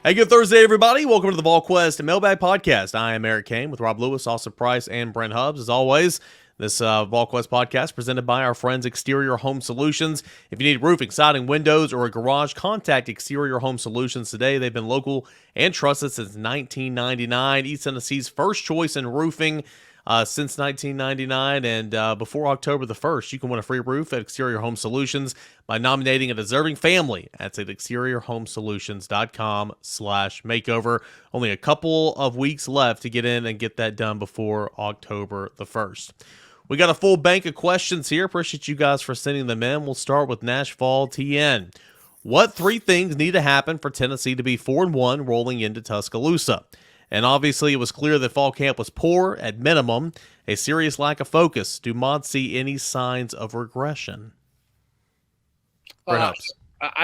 Hey, good Thursday, everybody. Welcome to the Volquest Mailbag Podcast. I am Eric Kane with Rob Lewis, Austin Price, and Brent Hubbs. As always, this Volquest podcast presented by our friends Exterior Home Solutions. If you need roofing, siding, windows, or a garage, contact Exterior Home Solutions today. They've been local and trusted since 1999. East Tennessee's first choice in roofing. Since 1999 and before October the 1st, you can win a free roof at Exterior Home Solutions by nominating a deserving family at exteriorhomesolutions.com/makeover. Only a couple of weeks left to get in and get that done before October the 1st. We got a full bank of questions here. Appreciate you guys for sending them in. We'll start with Nashville TN. What three things need to happen for Tennessee to be 4-1 rolling into Tuscaloosa? And obviously, it was clear that fall camp was poor at minimum, a serious lack of focus. Do Mods see any signs of regression? I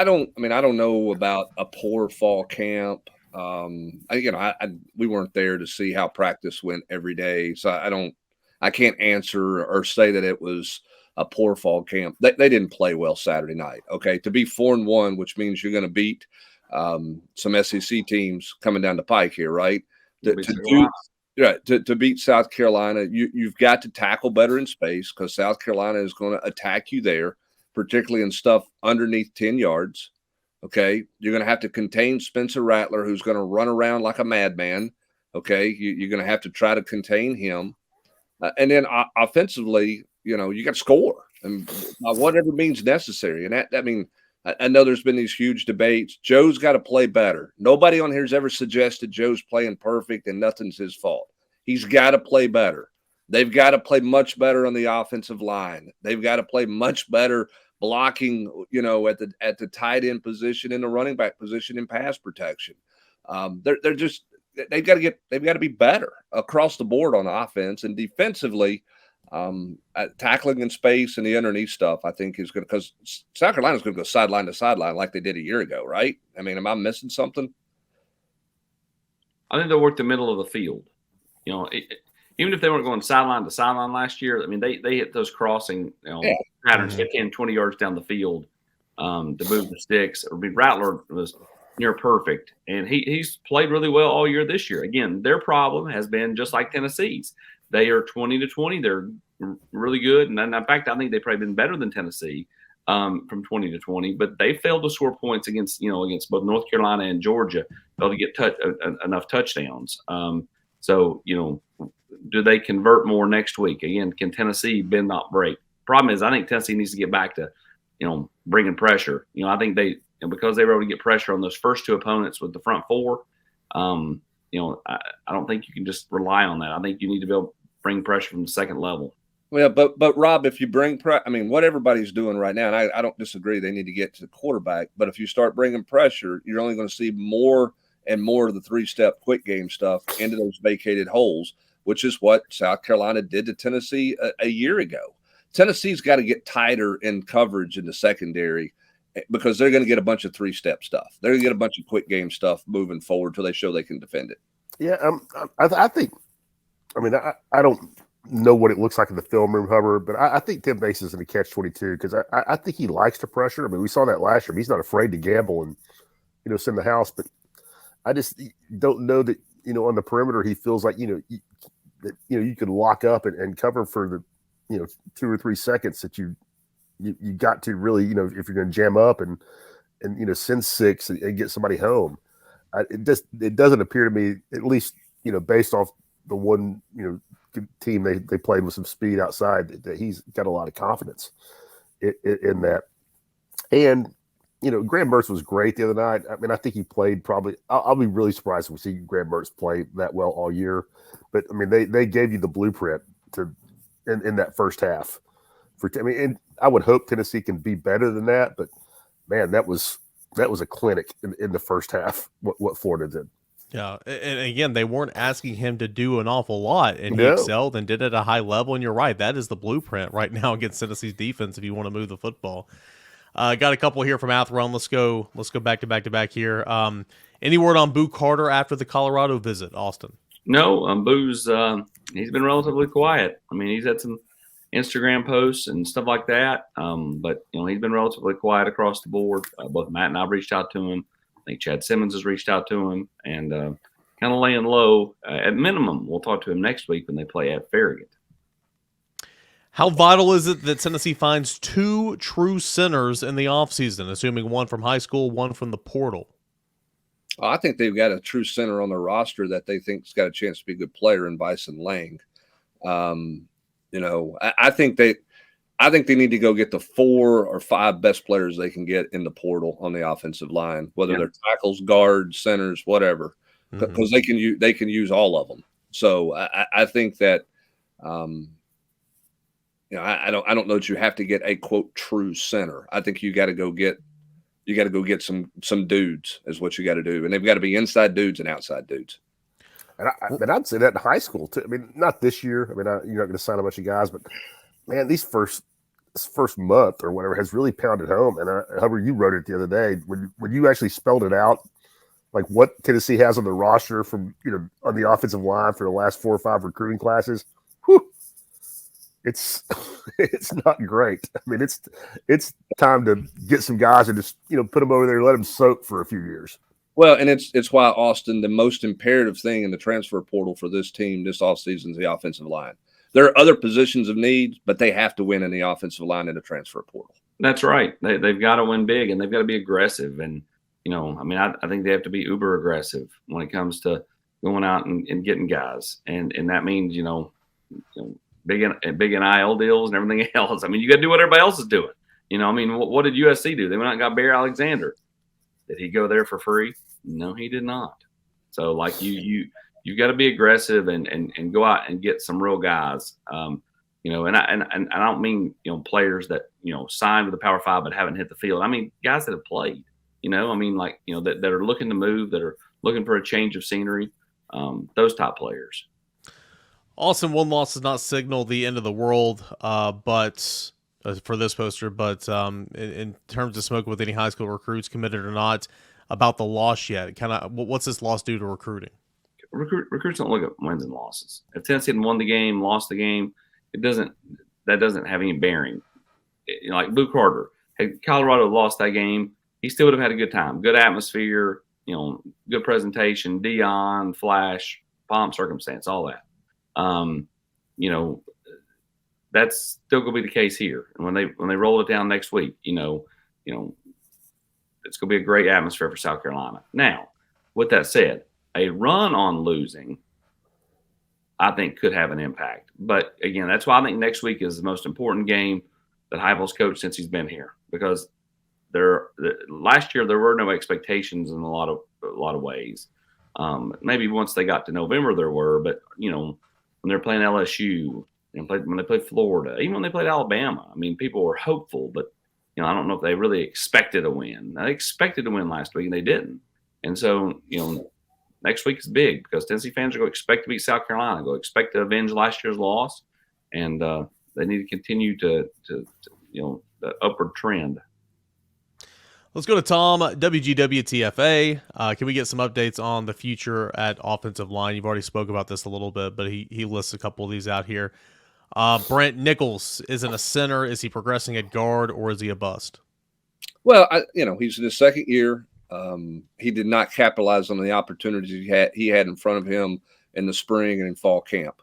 don't know about a poor fall camp. We weren't there to see how practice went every day, so I can't answer or say that it was a poor fall camp. They didn't play well Saturday night. Okay, to be 4-1, which means you're going to beat some SEC teams coming down the pike here, right? To beat South Carolina, you've got to tackle better in space because South Carolina is going to attack you there, particularly in stuff underneath 10 yards. Okay, you're going to have to contain Spencer Rattler, who's going to run around like a madman. Okay, you're going to have to try to contain him, and then offensively, you got to score and whatever means necessary. And that means I know there's been these huge debates. Joe's got to play better. Nobody on here has ever suggested Joe's playing perfect and nothing's his fault. He's got to play better. They've got to play much better on the offensive line. They've got to play much better blocking, at the tight end position, in the running back position, in pass protection. They've got to be better across the board on offense and defensively. Tackling in space and the underneath stuff, I think is going to, because South Carolina's going to go sideline to sideline like they did a year ago, right? I mean, am I missing something? I think they'll work the middle of the field. Even if they weren't going sideline to sideline last year, I mean, they hit those crossing patterns, 15, 20 yards down the field to move the sticks. I mean, Rattler was near perfect, and he's played really well all year this year. Again, their problem has been just like Tennessee's. They are 20-20. They're really good. And in fact, I think they've probably been better than Tennessee from 20-20. But they failed to score points against both North Carolina and Georgia, failed to get enough touchdowns. So, do they convert more next week? Again, can Tennessee bend not break? Problem is, I think Tennessee needs to get back to, bringing pressure. I think because they were able to get pressure on those first two opponents with the front four, I don't think you can just rely on that. I think you need to be able to bring pressure from the second level. Well, but Rob, if you bring what everybody's doing right now, and I don't disagree, they need to get to the quarterback. But if you start bringing pressure, you're only going to see more and more of the three-step quick game stuff into those vacated holes, which is what South Carolina did to Tennessee a year ago. Tennessee's got to get tighter in coverage in the secondary because they're going to get a bunch of three-step stuff. They're going to get a bunch of quick game stuff moving forward until they show they can defend it. Yeah, I think – I don't know what it looks like in the film room, Hubbard, but I think Tim Bass is in the catch-22 because I think he likes to pressure. I mean, we saw that last year. He's not afraid to gamble and, send the house. But I just don't know that, on the perimeter he feels like, you could lock up and cover for the, 2 or 3 seconds that you got to really, if you're going to jam up and send 6 and get somebody home. It doesn't appear to me, at least, based off the one, team they played with some speed outside, that he's got a lot of confidence in that. And, Graham Mertz was great the other night. I mean, I think he played probably – I'll be really surprised if we see Graham Mertz play that well all year. But, I mean, they gave you the blueprint in that first half. And I would hope Tennessee can be better than that. But, man, that was a clinic in the first half, what Florida did. Yeah, and again, they weren't asking him to do an awful lot, and he excelled and did it at a high level. And you're right, that is the blueprint right now against Tennessee's defense if you want to move the football. Got a couple here from Athlone. Let's go back to back here. Any word on Boo Carter after the Colorado visit, Austin? No, Boo's he's been relatively quiet. I mean, he's had some Instagram posts and stuff like that, but he's been relatively quiet across the board. Both Matt and I've reached out to him. think Chad Simmons has reached out to him and kind of laying low. At minimum, we'll talk to him next week when they play at Farragut. How vital is it that Tennessee finds 2 true centers in the offseason, assuming one from high school, one from the portal? I think they've got a true center on their roster that they think's got a chance to be a good player in Bison Lang. I think they need to go get the 4 or 5 best players they can get in the portal on the offensive line, whether they're tackles, guards, centers, whatever, because they can use all of them. So I think that I don't know that you have to get a quote true center. I think you got to go get some dudes is what you got to do, and they've got to be inside dudes and outside dudes. And I'd say that in high school too. I mean, not this year. I mean, you're not going to sign a bunch of guys, but man, this first month or whatever has really pounded home. And Hubbard, you wrote it the other day when you actually spelled it out, like what Tennessee has on the roster from on the offensive line for the last 4 or 5 recruiting classes. Whew, it's not great. I mean, it's time to get some guys and just put them over there and let them soak for a few years. Well, and it's why, Austin, the most imperative thing in the transfer portal for this team this offseason is the offensive line. There are other positions of need, but they have to win in the offensive line in the transfer portal. That's right. They've got to win big, and they've got to be aggressive. And, I think they have to be uber aggressive when it comes to going out and getting guys. And that means, big NIL deals and everything else. I mean, you got to do what everybody else is doing. What did USC do? They went out and got Barry Alexander. Did he go there for free? No, he did not. So, like you've got to be aggressive and go out and get some real guys. And I don't mean players that signed with the Power 5 but haven't hit the field. I mean guys that have played. That are looking to move, that are looking for a change of scenery. Those top players. Austin, 1 loss does not signal the end of the world, but for this poster. But in terms of Smokey with any high school recruits committed or not, about the loss yet, kind of what's this loss do to recruiting? Recruits don't look at wins and losses. If Tennessee had won the game, lost the game, that doesn't have any bearing. Like Blue Carter, had Colorado lost that game, he still would have had a good time, good atmosphere, good presentation, Dion, flash, pomp, circumstance, all that. That's still going to be the case here. And when they roll it down next week, it's going to be a great atmosphere for South Carolina. Now, with that said, a run on losing, I think, could have an impact. But again, that's why I think next week is the most important game that Heupel's coached since he's been here, because last year there were no expectations in a lot of ways. Maybe once they got to November there were, but when they're playing LSU and when they played Florida, even when they played Alabama, I mean, people were hopeful, but I don't know if they really expected a win. They expected to win last week and they didn't. And so, next week is big because Tennessee fans are going to expect to beat South Carolina, go expect to avenge last year's loss, and they need to continue to the upward trend. Let's go to Tom, WGWTFA. Can we get some updates on the future at offensive line? You've already spoke about this a little bit, but he lists a couple of these out here. Brent Nichols isn't a center. Is he progressing at guard or is he a bust? Well, he's in his second year. He did not capitalize on the opportunities he had in front of him in the spring and in fall camp.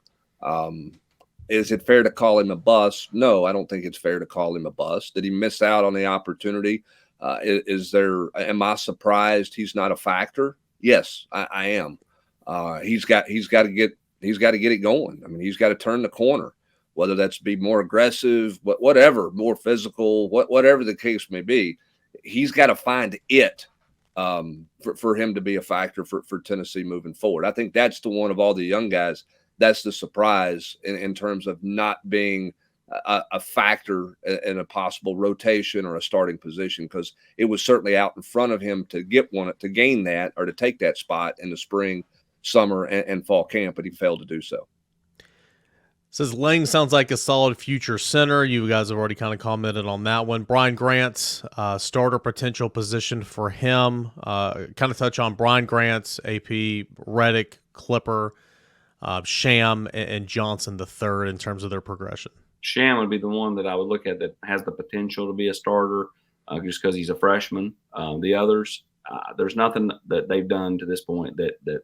Is it fair to call him a bust? No, I don't think it's fair to call him a bust. Did he miss out on the opportunity? Am I surprised he's not a factor? Yes, I am. He's got to get it going. I mean, he's got to turn the corner, whether that's be more aggressive, whatever, more physical, whatever the case may be. He's got to find it for him to be a factor for Tennessee moving forward. I think that's the one of all the young guys. That's the surprise in terms of not being a factor in a possible rotation or a starting position, because it was certainly out in front of him to gain that or to take that spot in the spring, summer, and fall camp, but he failed to do so. Says Lang sounds like a solid future center. You guys have already kind of commented on that one. Brian Grant's starter potential position for him. Kind of touch on Brian Grant's AP, Reddick, Clipper, Sham, and Johnson the third in terms of their progression. Sham would be the one that I would look at that has the potential to be a starter just because he's a freshman. The others, There's nothing that they've done to this point that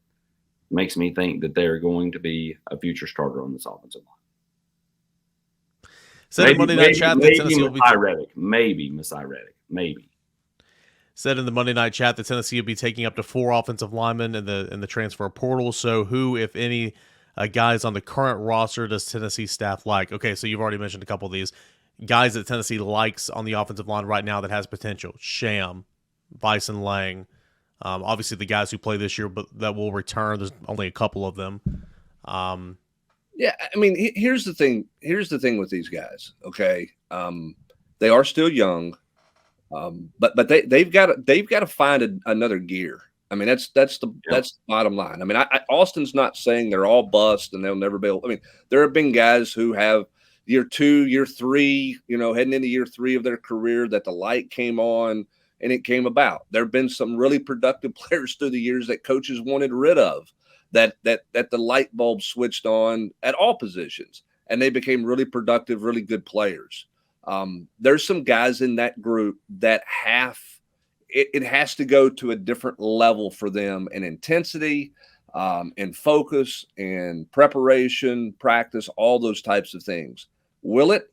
makes me think that they're going to be a future starter on this offensive line. Said in Monday Night Chat that Tennessee will be maybe Messiah Reddick, maybe. Said in the Monday Night Chat that Tennessee will be taking up to 4 offensive linemen in the transfer portal. So who, if any, guys on the current roster does Tennessee staff like? Okay, so you've already mentioned a couple of these guys that Tennessee likes on the offensive line right now that has potential. Sham, Bison Lang, obviously the guys who play this year, but that will return. There's only a couple of them. Yeah, I mean, here's the thing. Here's the thing with these guys. Okay, they are still young, but they've got to find another gear. I mean, that's the bottom line. I mean, Austin's not saying they're all bust and they'll never be able. I mean, there have been guys who have year 2, year 3, heading into year 3 of their career that the light came on and it came about. There have been some really productive players through the years that coaches wanted rid of, that the light bulb switched on at all positions, and they became really productive, really good players. There's some guys in that group that it has to go to a different level for them in intensity, and focus and preparation, practice, all those types of things. Will it?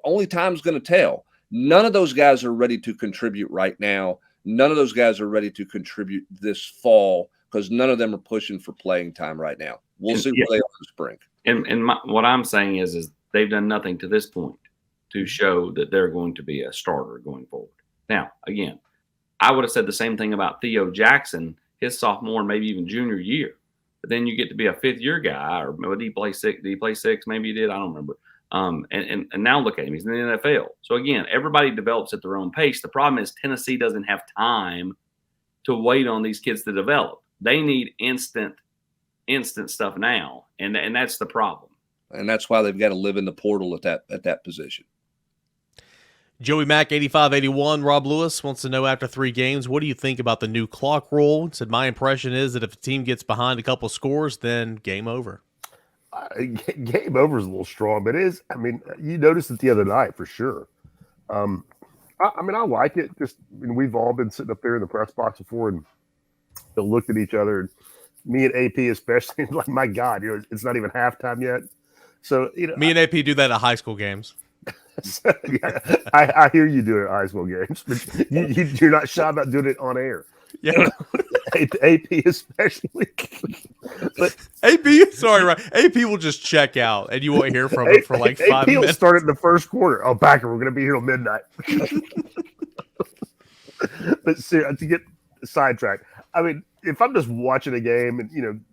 Only time's going to tell. None of those guys are ready to contribute right now. None of those guys are ready to contribute this fall because none of them are pushing for playing time right now. We'll see where they are in the spring. And what I'm saying is they've done nothing to this point to show that they're going to be a starter going forward. Now, again, I would have said the same thing about Theo Jackson, his sophomore, maybe even junior year. But then you get to be a fifth-year guy, or did he play 6? Did he play 6? Maybe he did. I don't remember. And now look at him. He's in the NFL. So, again, everybody develops at their own pace. The problem is Tennessee doesn't have time to wait on these kids to develop. They need instant stuff now, and that's the problem. And that's why they've got to live in the portal at that position. Joey Mack, 8581, Rob Lewis wants to know after 3 games, what do you think about the new clock rule? He said, my impression is that if a team gets behind a couple scores, then game over. Game over is a little strong, but it is. I mean, you noticed it the other night for sure. I like it. We've all been sitting up there in the press box before and looked at each other. And me and AP especially, like, my God, it's not even halftime yet. So me and AP do that at high school games. So, yeah, I hear you do it at high school games, but you're not shy about doing it on air. Yeah, AP especially. But AP, sorry, right? AP will just check out, and you won't hear from him for like 5 AP minutes. Will start it in the first quarter. Oh, Backer, we're going to be here till midnight. But seriously, to get sidetracked, I mean, if I'm just watching a game and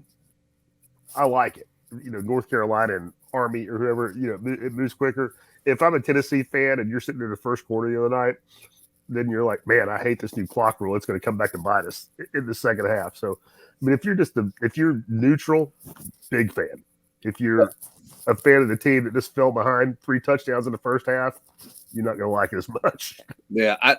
I like it. North Carolina and Army or whoever, it moves quicker. If I'm a Tennessee fan and you're sitting in the first quarter the other night, then you're like, man, I hate this new clock rule. It's going to come back to bite us in the second half. So, I mean, if you're neutral, big fan. If you're a fan of the team that just fell behind 3 touchdowns in the first half, you're not going to like it as much. Yeah, I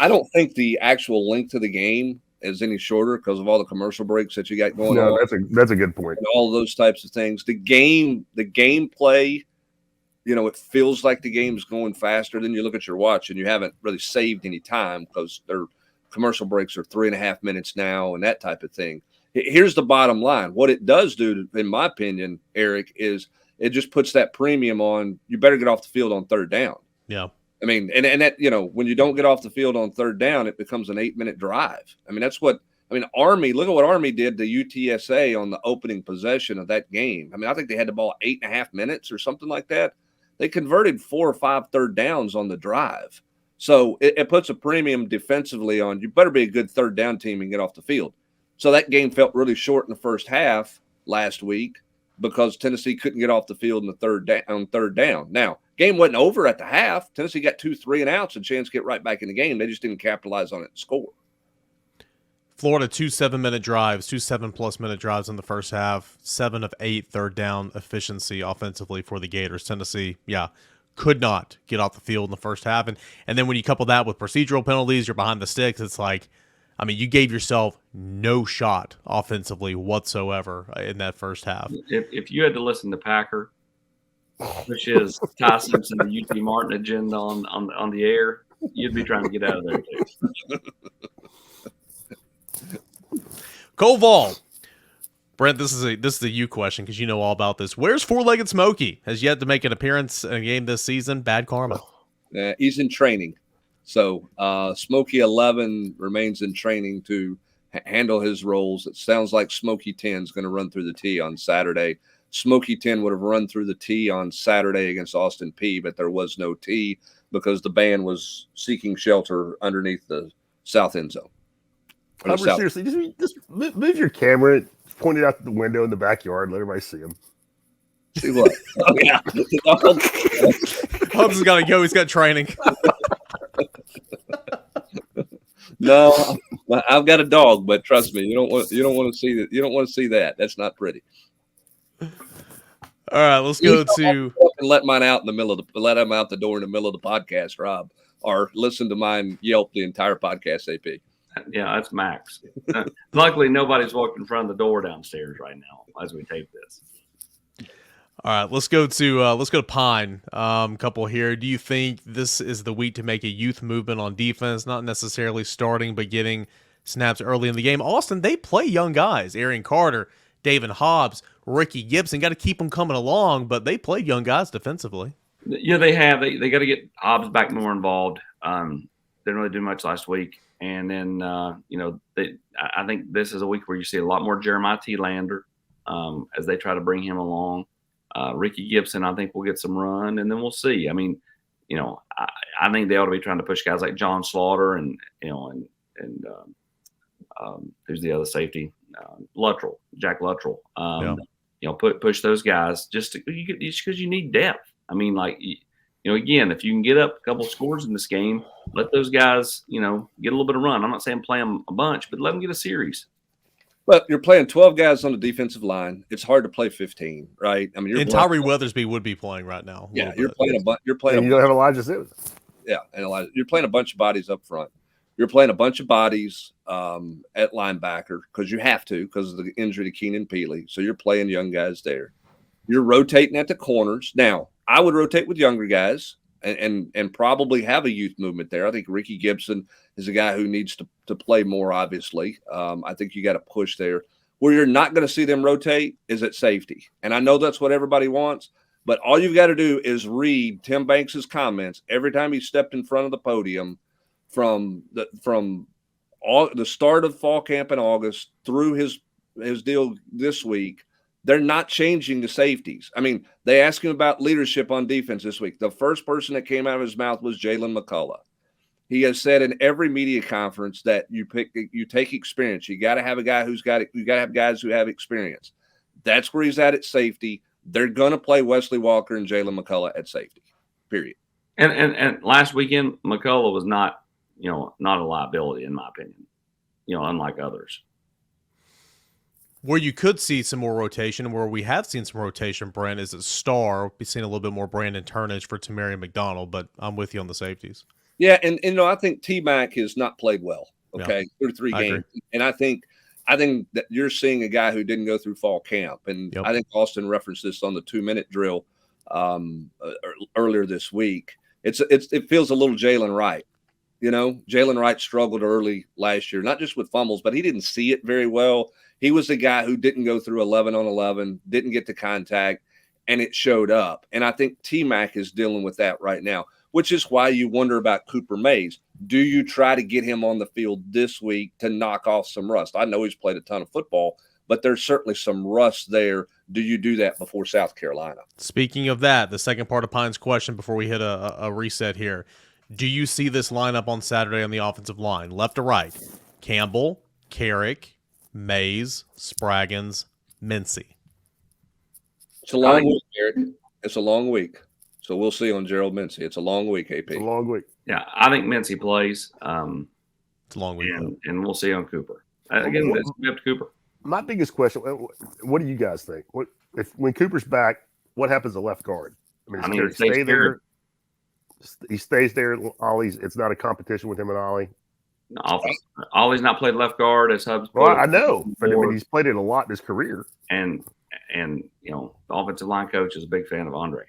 don't think the actual length of the game is any shorter because of all the commercial breaks that you got going on. That's a good point. And all of those types of things. The gameplay, it feels like the game is going faster. Then you look at your watch and you haven't really saved any time because their commercial breaks are 3.5 minutes now and that type of thing. Here's the bottom line. What it does do, in my opinion, Eric, is it just puts that premium on you better get off the field on third down. Yeah. I mean, and that, when you don't get off the field on third down, it becomes an 8-minute drive. I mean, Army, look at what Army did to UTSA on the opening possession of that game. I mean, I think they had the ball 8.5 minutes or something like that. They converted 4 or 5 third downs on the drive. So it puts a premium defensively on you better be a good third down team and get off the field. So that game felt really short in the first half last week because Tennessee couldn't get off the field in the third down. Now, game wasn't over at the half. Tennessee got 2 3-and-outs and chance to get right back in the game. They just didn't capitalize on it and score. Florida, 2 7-minute drives, 2 7+ minute drives in the first half, 7 of 8 third down efficiency offensively for the Gators. Tennessee, could not get off the field in the first half. And then when you couple that with procedural penalties, you're behind the sticks, it's like, I mean, you gave yourself no shot offensively whatsoever in that first half. If you had to listen to Packer, which is Ty Simpson and UT Martin agenda on the air, you'd be trying to get out of there too. Koval. Brent, this is a you question because you know all about this. Where's four-legged Smokey? Has yet to make an appearance in a game this season. Bad karma. He's in training. So Smokey 11 remains in training to handle his roles. It sounds like Smokey 10 is going to run through the tee on Saturday. Smokey 10 would have run through the tee on Saturday against Austin P, but there was no tee because the band was seeking shelter underneath the south end zone. Seriously, just move your camera, point it out the window in the backyard, let everybody see him. See what? Oh, yeah. Hubs has got to go. He's got training. No, I've got a dog, but trust me, you don't want to see that. You don't want to see that. That's not pretty. All right, let's go to let mine out in the middle of let him out the door in the middle of the podcast, Rob, or listen to mine yelp the entire podcast. AP. Yeah, that's Max. Luckily, nobody's walked in front of the door downstairs right now as we tape this. All right, let's go to Pine. Couple here. Do you think this is the week to make a youth movement on defense? Not necessarily starting, but getting snaps early in the game. Austin, they play young guys. Arian Carter, David Hobbs, Ricky Gibson. Got to keep them coming along, but they play young guys defensively. Yeah, they have. They got to get Hobbs back more involved. Didn't really do much last week. And then, I think this is a week where you see a lot more Jeremiah T. Lander as they try to bring him along. Ricky Gibson, I think, will get some run, and then we'll see. I mean, I think they ought to be trying to push guys like John Slaughter and who's the other safety? Luttrell, Jack Luttrell. Push those guys just because you need depth. I mean, again, if you can get up a couple scores in this game, let those guys, get a little bit of run. I'm not saying play them a bunch, but let them get a series. But you're playing 12 guys on the defensive line. It's hard to play 15, right? I mean, Tyree Weathersby would be playing right now. Yeah, you're playing a bunch. You're playing. And you don't have Elijah Simmons. Yeah, and Elijah. You're playing a bunch of bodies up front. You're playing a bunch of bodies at linebacker because you have to because of the injury to Keenan Peely. So you're playing young guys there. You're rotating at the corners. Now, I would rotate with younger guys and probably have a youth movement there. I think Ricky Gibson is a guy who needs to play more, obviously. I think you got to push there. Where you're not going to see them rotate is at safety. And I know that's what everybody wants, but all you've got to do is read Tim Banks's comments every time he stepped in front of the podium from the start of fall camp in August through his deal this week. They're not changing the safeties. I mean, they asked him about leadership on defense this week. The first person that came out of his mouth was Jalen McCullough. He has said in every media conference that you take experience. You got to have a guy who's got it. You got to have guys who have experience. That's where he's at safety. They're going to play Wesley Walker and Jalen McCullough at safety, period. And last weekend, McCullough was not a liability in my opinion, unlike others. Where you could see some more rotation, where we have seen some rotation, Brent, is at star. We've seen a little bit more Brandon Turnage for Tamarian McDonald, but I'm with you on the safeties. Yeah, and I think T-Mac has not played well, through 3 games. And I think that you're seeing a guy who didn't go through fall camp. And I think Austin referenced this on the 2-minute drill earlier this week. It feels a little Jalen Wright. Jalen Wright struggled early last year, not just with fumbles, but he didn't see it very well. He was the guy who didn't go through 11 on 11, didn't get the contact, and it showed up. And I think T-Mac is dealing with that right now, which is why you wonder about Cooper Mays. Do you try to get him on the field this week to knock off some rust? I know he's played a ton of football, but there's certainly some rust there. Do you do that before South Carolina? Speaking of that, the second part of Pine's question before we hit a reset here. Do you see this lineup on Saturday on the offensive line? Left to right, Campbell, Carrick, Mays, Spraggins, Mincy. It's a long week, Eric. It's a long week. So we'll see on Gerald Mincy. It's a long week, AP. It's a long week. Yeah, I think Mincy plays. It's a long week. And we'll see on Cooper. Again, it's up to Cooper. My biggest question, what do you guys think? When Cooper's back, what happens to left guard? I mean, does he stay there? He stays there. It's not a competition with him and Ollie. No, Ollie's not played left guard as Hubs. Well, I know, but he's played it a lot in his career. And the offensive line coach is a big fan of Andre.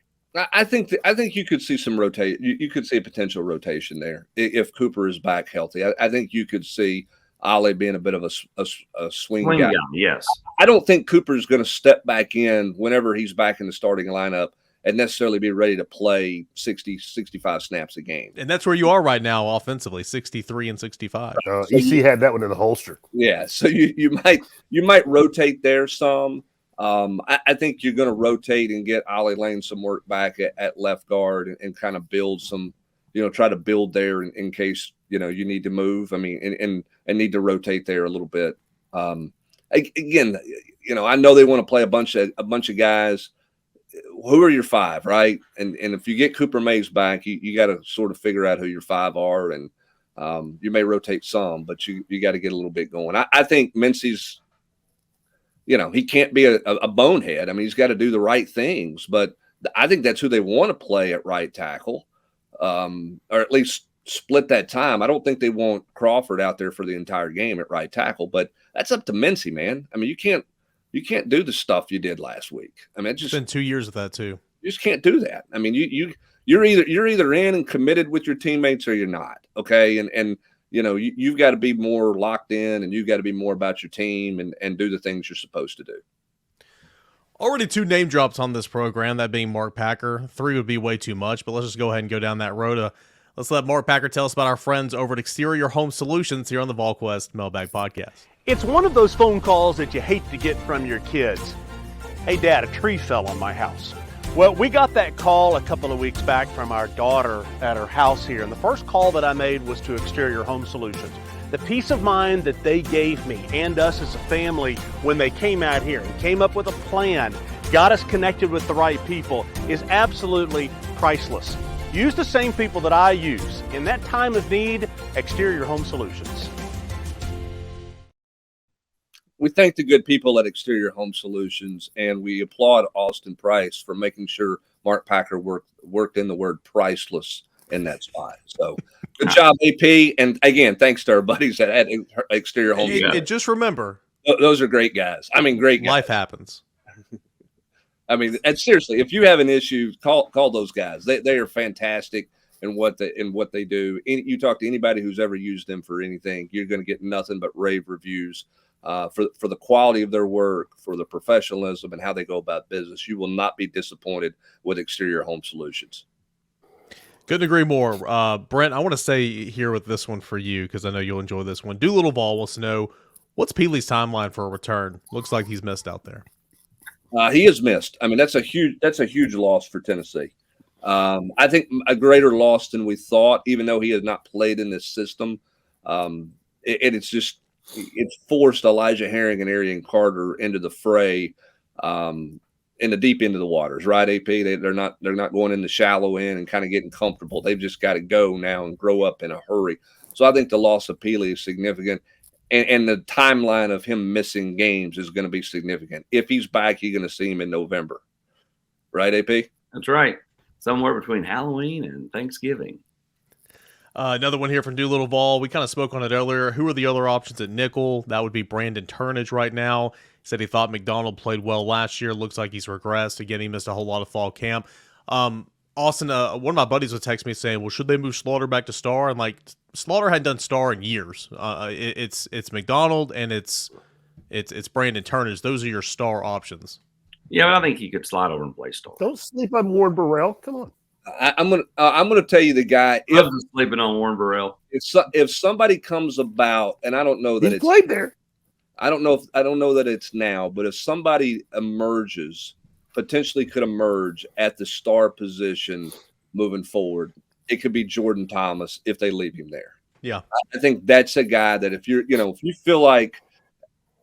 I think you could see some rotate. You could see a potential rotation there if Cooper is back healthy. I think you could see Ollie being a bit of a swing guy. Yes. I don't think Cooper's going to step back in whenever he's back in the starting lineup and necessarily be ready to play 60, 65 snaps a game. And that's where you are right now offensively, 63 and 65. EC had that one in the holster. Yeah, so you might rotate there some. I think you're going to rotate and get Ollie Lane some work back at left guard and kind of build some, try to build there in case, you need to move. I mean, and need to rotate there a little bit. Again, I know they want to play a bunch of guys. Who are your five, right? And if you get Cooper Mays back, you got to sort of figure out who your five are, and you may rotate some, but you got to get a little bit going. I think Mincy's, he can't be a bonehead. I mean, he's got to do the right things, but I think that's who they want to play at right tackle, or at least split that time. I don't think they want Crawford out there for the entire game at right tackle, but that's up to Mincy, man. I mean, you can't do the stuff you did last week. I mean, it's been 2 years of that too. You just can't do that. I mean, you're either in and committed with your teammates or you're not. Okay. And you've got to be more locked in, and you've got to be more about your team and do the things you're supposed to do. Already 2 name drops on this program, that being Mark Packer. 3 would be way too much, but let's just go ahead and go down that road. Let's let Mark Packer tell us about our friends over at Exterior Home Solutions here on the Volquest Mailbag Podcast. It's one of those phone calls that you hate to get from your kids. Hey, Dad, a tree fell on my house. Well, we got that call a couple of weeks back from our daughter at her house here, and the first call that I made was to Exterior Home Solutions. The peace of mind that they gave me and us as a family when they came out here and came up with a plan, got us connected with the right people, is absolutely priceless. Use the same people that I use. In that time of need, Exterior Home Solutions. We thank the good people at Exterior Home Solutions, and we applaud Austin Price for making sure Mark Packer worked in the word priceless in that spot. So good job, AP. And again, thanks to our buddies at Exterior Home Solutions. And just remember, those are great guys. I mean, great guys. Life happens. I mean, and seriously, if you have an issue, call those guys. They are fantastic in what they do. You talk to anybody who's ever used them for anything, you're going to get nothing but rave reviews for the quality of their work, for the professionalism, and how they go about business. You will not be disappointed with Exterior Home Solutions. Couldn't agree more. Brent, I want to say here with this one for you, because I know you'll enjoy this one. Doolittle Ball wants to know, what's Peely's timeline for a return? Looks like he's missed out there. He has missed. I mean, that's a huge loss for Tennessee. I think a greater loss than we thought, even though he has not played in this system. It's forced Elijah Herring and Arian Carter into the fray, in the deep end of the waters, right? AP, they're not going in the shallow end and kind of getting comfortable. They've just got to go now and grow up in a hurry. So I think the loss of Peely is significant. And the timeline of him missing games is going to be significant. If he's back, you're going to see him in November. Right, AP? That's right. Somewhere between Halloween and Thanksgiving. Another one here from Doolittle Ball. We kind of spoke on it earlier. Who are the other options at nickel? That would be Brandon Turnage right now. He said he thought McDonald played well last year. Looks like he's regressed. Again, he missed a whole lot of fall camp. Austin, one of my buddies would text me saying, well, should they move Slaughter back to star? And Slaughter hadn't done star in years. It's McDonald and it's Brandon Turnage. Those are your star options. Yeah, but I think he could slide over and play star. Don't sleep on Warren Burrell. Come on. I'm gonna tell you the guy. I was sleeping on Warren Burrell. If somebody comes about, and I don't know that he's played there. I don't know that it's now, but if somebody potentially could emerge at the star position moving forward, it could be Jordan Thomas if they leave him there. Yeah, I think that's a guy that if you feel like,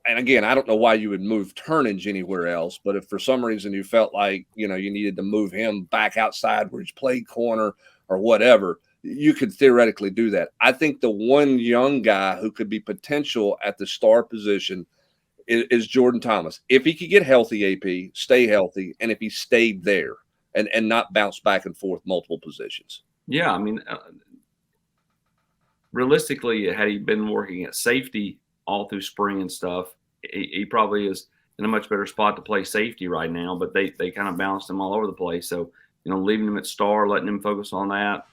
and again, I don't know why you would move Turnage anywhere else, but if for some reason you felt like, you needed to move him back outside where he's played corner or whatever, you could theoretically do that. I think the one young guy who could be potential at the star position is Jordan Thomas. If he could get healthy, AP, stay healthy, and if he stayed there and not bounce back and forth multiple positions. Yeah, I mean, realistically, had he been working at safety all through spring and stuff, he probably is in a much better spot to play safety right now, but they kind of bounced him all over the place. So, leaving him at star, letting him focus on that,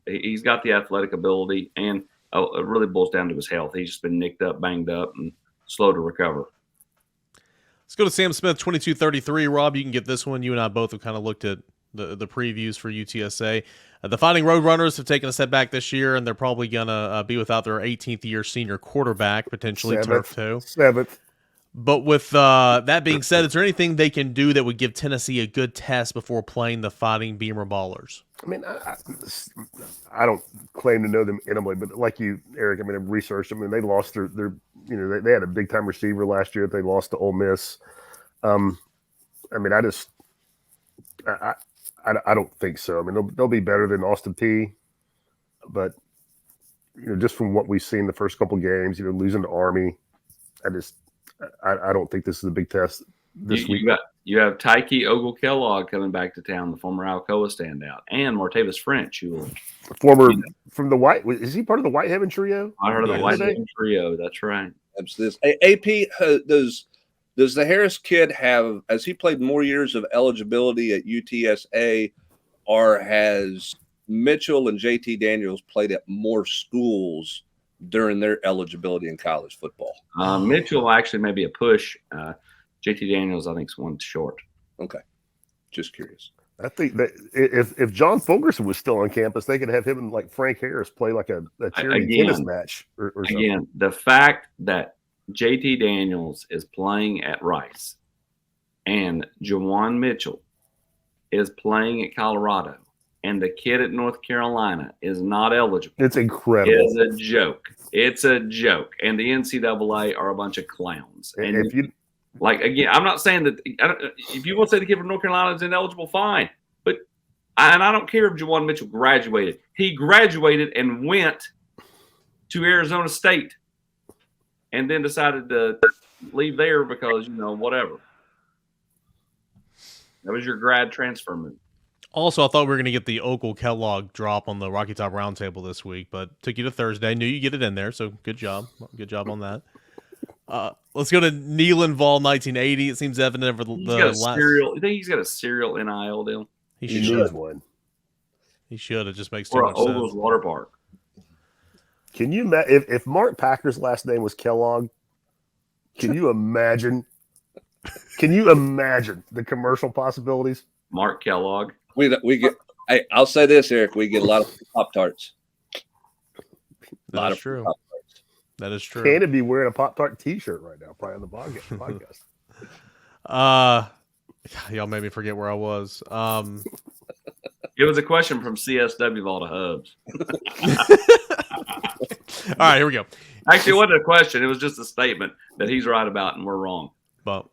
he's got the athletic ability. And it really boils down to his health. He's just been nicked up, banged up, and slow to recover. Let's go to Sam Smith, 2233. Rob, you can get this one. You and I both have kind of looked at the previews for UTSA. The Fighting Roadrunners have taken a step back this year, and they're probably going to be without their 18th year senior quarterback, potentially turf too. Seventh. But with that being said, is there anything they can do that would give Tennessee a good test before playing the Fighting Beamer Ballers? I mean, I don't claim to know them intimately, but like you, Eric, I mean, I've researched. I mean, they lost their they had a big time receiver last year. They lost to Ole Miss. I mean, I don't think so. I mean, they'll be better than Austin Peay, but just from what we've seen the first couple games, losing to Army, I don't think this is a big test this week. You have Tyke Ogle-Kellogg coming back to town, the former Alcoa standout, and Martavis French, from the White. Is he part of the Whitehaven trio? I heard of the Whitehaven trio. That's right. Absolutely. AP, does the Harris kid has he played more years of eligibility at UTSA, or has Mitchell and JT Daniels played at more schools during their eligibility in college football? Mitchell actually may be a push. JT Daniels, I think, is one short. Okay. Just curious. I think that if John Fulgerson was still on campus, they could have him and like Frank Harris play like a charity tennis match or something. Again, the fact that JT Daniels is playing at Rice and Jawan Mitchell is playing at Colorado and the kid at North Carolina is not eligible. It's incredible. It's a joke. It's a joke. And the NCAA are a bunch of clowns. And if you again, I'm not saying that if you want to say the kid from North Carolina is ineligible, fine. But I don't care if Jawan Mitchell graduated. He graduated and went to Arizona State and then decided to leave there because, whatever. That was your grad transfer move. Also, I thought we were going to get the Ogle-Kellogg drop on the Rocky Top Roundtable this week, but took you to Thursday. Knew you get it in there, so good job. Good job on that. Let's go to Nealon Vol 1980. It seems evident over the last. You think he's got a serial NIL deal? He needs one. He should. It just makes too much sense. Ogle's Water Park. Can you if Mark Packer's last name was Kellogg? Can you imagine? Can you imagine the commercial possibilities? Mark Kellogg. We get. Hey, I'll say this, Eric. We get a lot of Pop-Tarts. That is true. That is true. Can't be wearing a Pop-Tart T-shirt right now, probably on the podcast. Y'all made me forget where I was. It was a question from CSW Vol to Hubs. All right, here we go. Actually, it wasn't a question. It was just a statement that he's right about and we're wrong. Bump.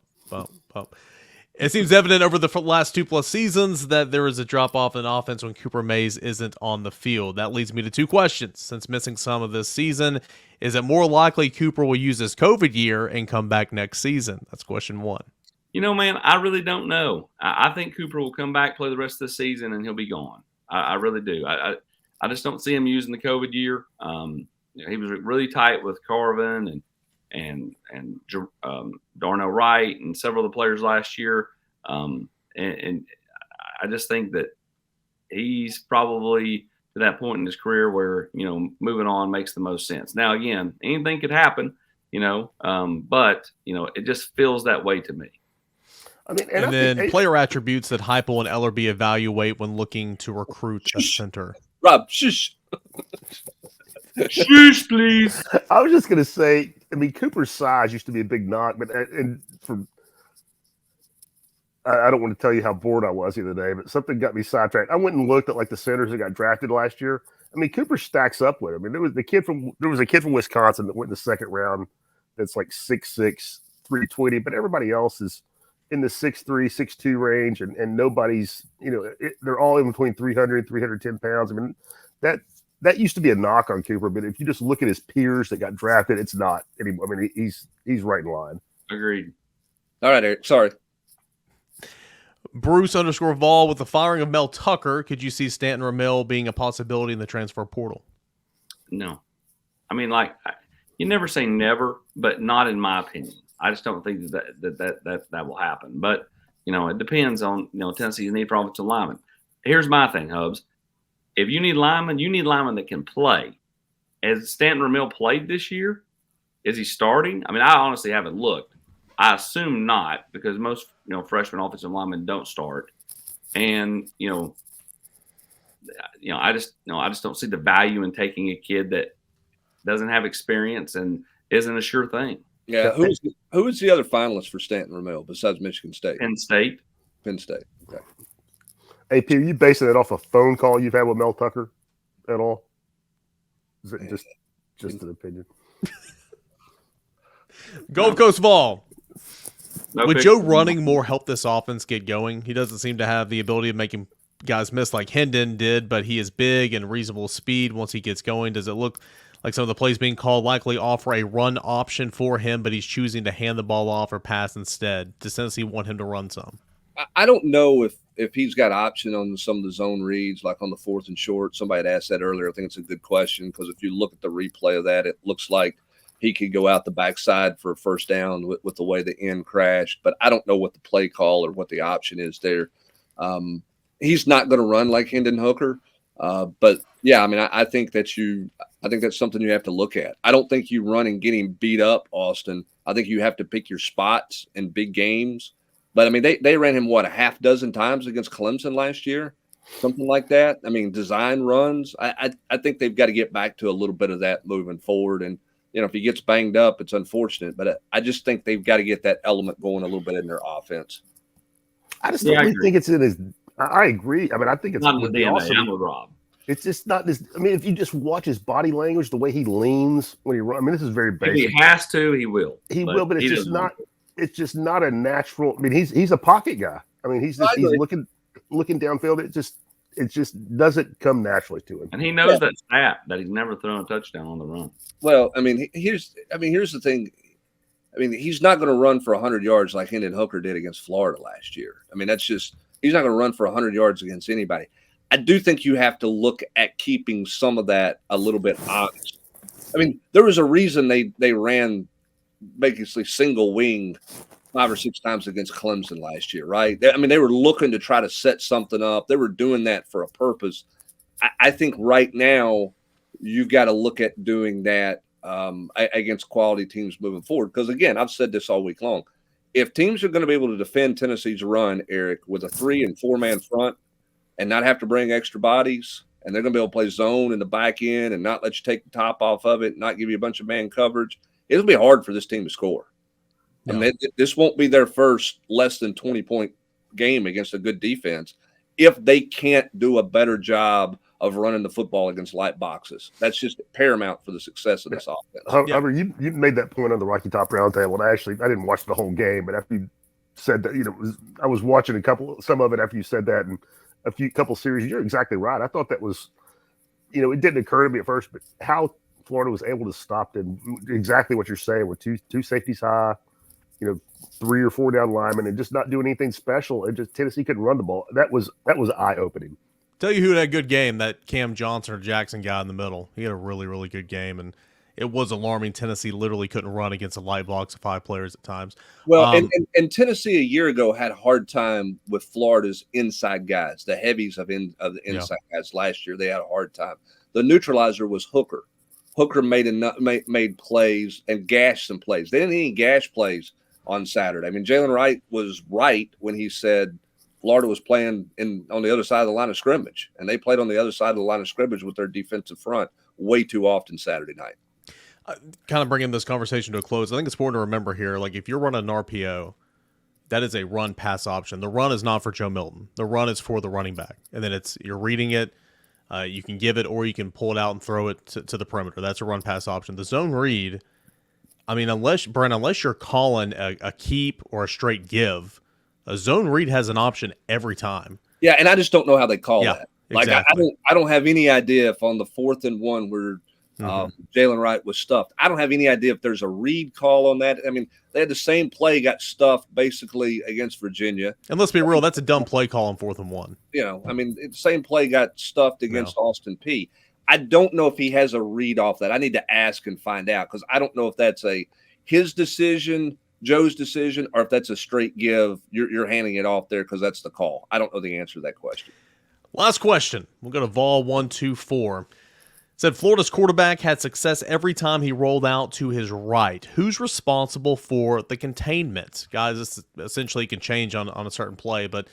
It seems evident over the last 2+ seasons that there is a drop-off in offense when Cooper Mays isn't on the field. That leads me to two questions. Since missing some of this season, is it more likely Cooper will use his COVID year and come back next season? That's question one. Man, I really don't know. I think Cooper will come back, play the rest of the season, and he'll be gone. I really do. I just don't see him using the COVID year. He was really tight with Carvin and Darnell Wright and several of the players last year. And I just think that he's probably to that point in his career where, moving on makes the most sense. Now, again, anything could happen, but, it just feels that way to me. I mean, and then player attributes that Heupel and Ellerby evaluate when looking to recruit a center. Rob, shush. Shush, please. I was just going to say, Cooper's size used to be a big knock, but I don't want to tell you how bored I was the other day, but something got me sidetracked. I went and looked at the centers that got drafted last year. Cooper stacks up with him. There was a kid from Wisconsin that went in the second round that's 6'6", 320, but everybody else is in the 6'3", 6'2" range, and nobody's, they're all in between 300, 310 pounds. That used to be a knock on Cooper, but if you just look at his peers that got drafted, it's not anymore. He's right in line. Agreed. All right, Eric. Sorry. Bruce_Vol, with the firing of Mel Tucker, could you see Stanton Ramil being a possibility in the transfer portal? No. You never say never, but not in my opinion. I just don't think that will happen. But, it depends on, Tennessee's need for offensive linemen. Here's my thing, Hubs. If you need linemen that can play. has Stanton Ramil played this year? Is he starting? I mean, I honestly haven't looked. I assume not, because most freshman offensive linemen don't start. And I just don't see the value in taking a kid that doesn't have experience and isn't a sure thing. Yeah, who is the other finalist for Stanton Ramil besides Michigan State? Penn State. Penn State. Okay. AP, are you basing it off a phone call you've had with Mel Tucker at all? Is it just an opinion? Gold Coast Vol. No Would pick. Joe running more help this offense get going? He doesn't seem to have the ability of making guys miss like Hendon did, but he is big and reasonable speed once he gets going. Does it look like some of the plays being called likely offer a run option for him, but he's choosing to hand the ball off or pass instead? Does Tennessee want him to run some? I don't know if he's got option on some of the zone reads, like on the 4th and short. Somebody had asked that earlier. I think it's a good question, because if you look at the replay of that, it looks like he could go out the backside for a first down with the way the end crashed. But I don't know what the play call or what the option is there. He's not going to run like Hendon Hooker. But yeah, I mean, I think that's something you have to look at. I don't think you run and getting beat up, Austin. I think you have to pick your spots in big games. But I mean, they ran him a half dozen times against Clemson last year, something like that. I mean, design runs. I think they've got to get back to a little bit of that moving forward. And if he gets banged up, it's unfortunate. But I just think they've got to get that element going a little bit in their offense. I just don't really think it's in his. I agree. I mean, I think it's not in the DNA. awesome. I'm with Rob. It's just not this. I mean, if you just watch his body language, the way he leans when he runs. I mean, this is very basic. If he has to, he will. He will, but it's just not. It's just not a natural. I mean, he's a pocket guy. I mean, he's looking downfield. It just doesn't come naturally to him. And he knows that stat that he's never thrown a touchdown on the run. Well, I mean, here's the thing. I mean, he's not going to run for 100 yards like Hendon Hooker did against Florida last year. I mean, he's not going to run for 100 yards against anybody. I do think you have to look at keeping some of that a little bit honest. I mean, there was a reason they ran basically single wing 5 or 6 times against Clemson last year, right? I mean, they were looking to try to set something up. They were doing that for a purpose. I think right now you've got to look at doing that against quality teams moving forward. Because, again, I've said this all week long. If teams are going to be able to defend Tennessee's run, Eric, with a 3- and 4-man front and not have to bring extra bodies, and they're going to be able to play zone in the back end and not let you take the top off of it, not give you a bunch of man coverage, it'll be hard for this team to score. Yeah. I mean, this won't be their first less than 20-point game against a good defense if they can't do a better job of running the football against light boxes. That's just paramount for the success of this offense. However, you made that point on the Rocky Top Roundtable, and I didn't watch the whole game, but after you said that, I was watching some of it after you said that, and couple series. You're exactly right. I thought that was, it didn't occur to me at first, but how Florida was able to stop them, exactly what you're saying, with two safeties high, 3 or 4 down linemen, and just not doing anything special, and just Tennessee couldn't run the ball. That was eye-opening. Tell you who had a good game, that Cam Johnson or Jackson guy in the middle. He had a really, really good game, and it was alarming. Tennessee literally couldn't run against a light box of 5 players at times. Well, and Tennessee a year ago had a hard time with Florida's inside guys, the heavies of the inside guys last year. They had a hard time. The neutralizer was Hooker. Hooker made plays and gashed some plays. They didn't need gash plays on Saturday. I mean, Jalen Wright was right when he said Florida was playing on the other side of the line of scrimmage, and they played on the other side of the line of scrimmage with their defensive front way too often Saturday night. Kind of bringing this conversation to a close, I think it's important to remember here, like if you're running an RPO, that is a run-pass option. The run is not for Joe Milton. The run is for the running back, and then you're reading it. You can give it, or you can pull it out and throw it to the perimeter. That's a run-pass option. The zone read, I mean, unless you're calling a keep or a straight give, a zone read has an option every time. Yeah, and I just don't know how they call that. Like exactly. I don't have any idea if on the 4th and 1 where Jalen Wright was stuffed. I don't have any idea if there's a read call on that. I mean, they had the same play, got stuffed basically against Virginia. And let's be real, that's a dumb play call on 4th and 1. I mean, the same play got stuffed against Austin Peay. I don't know if he has a read off that. I need to ask and find out, because I don't know if that's his decision, Joe's decision, or if that's a straight give. You're handing it off there because that's the call. I don't know the answer to that question. Last question. We'll go to Vol 124. Said Florida's quarterback had success every time he rolled out to his right. Who's responsible for the containment? Guys, this essentially can change on a certain play, but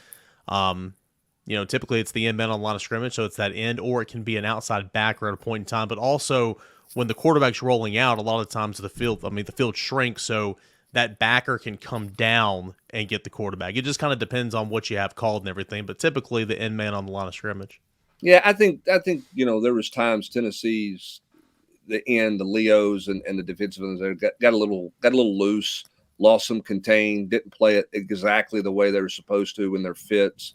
typically it's the end man on the line of scrimmage, so it's that end, or it can be an outside backer at a point in time. But also, when the quarterback's rolling out, a lot of times the field shrinks, so that backer can come down and get the quarterback. It just kind of depends on what you have called and everything, but typically the end man on the line of scrimmage. Yeah, I think there was times Tennessee's the Leos and the defensive ends there got a little loose, lost some contain, didn't play it exactly the way they were supposed to in their fits.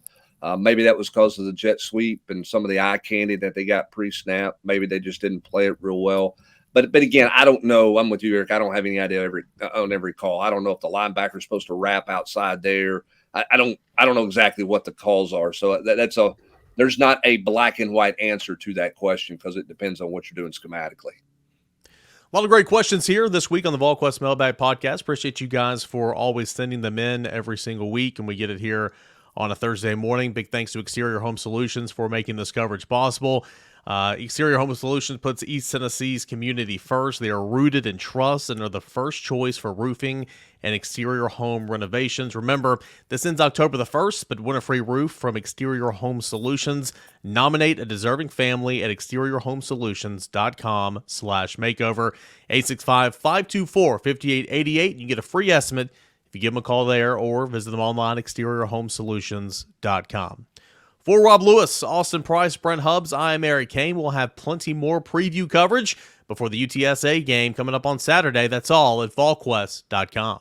Maybe that was because of the jet sweep and some of the eye candy that they got pre-snap. Maybe they just didn't play it real well. But again, I don't know. I'm with you, Eric. I don't have any idea on every call. I don't know if the linebacker is supposed to wrap outside there. I don't know exactly what the calls are. So there's not a black and white answer to that question because it depends on what you're doing schematically. A lot of great questions here this week on the Volquest Mailbag Podcast. Appreciate you guys for always sending them in every single week, and we get it here on a Thursday morning. Big thanks to Exterior Home Solutions for making this coverage possible. Exterior Home Solutions puts East Tennessee's community first. They are rooted in trust and are the first choice for roofing and exterior home renovations. Remember, this ends October the 1st, but win a free roof from Exterior Home Solutions. Nominate a deserving family at exteriorhomesolutions.com/makeover. 865-524-5888. You can get a free estimate if you give them a call there or visit them online, exteriorhomesolutions.com. For Rob Lewis, Austin Price, Brent Hubbs, I am Eric Kane. We'll have plenty more preview coverage before the UTSA game coming up on Saturday. That's all at volquest.com.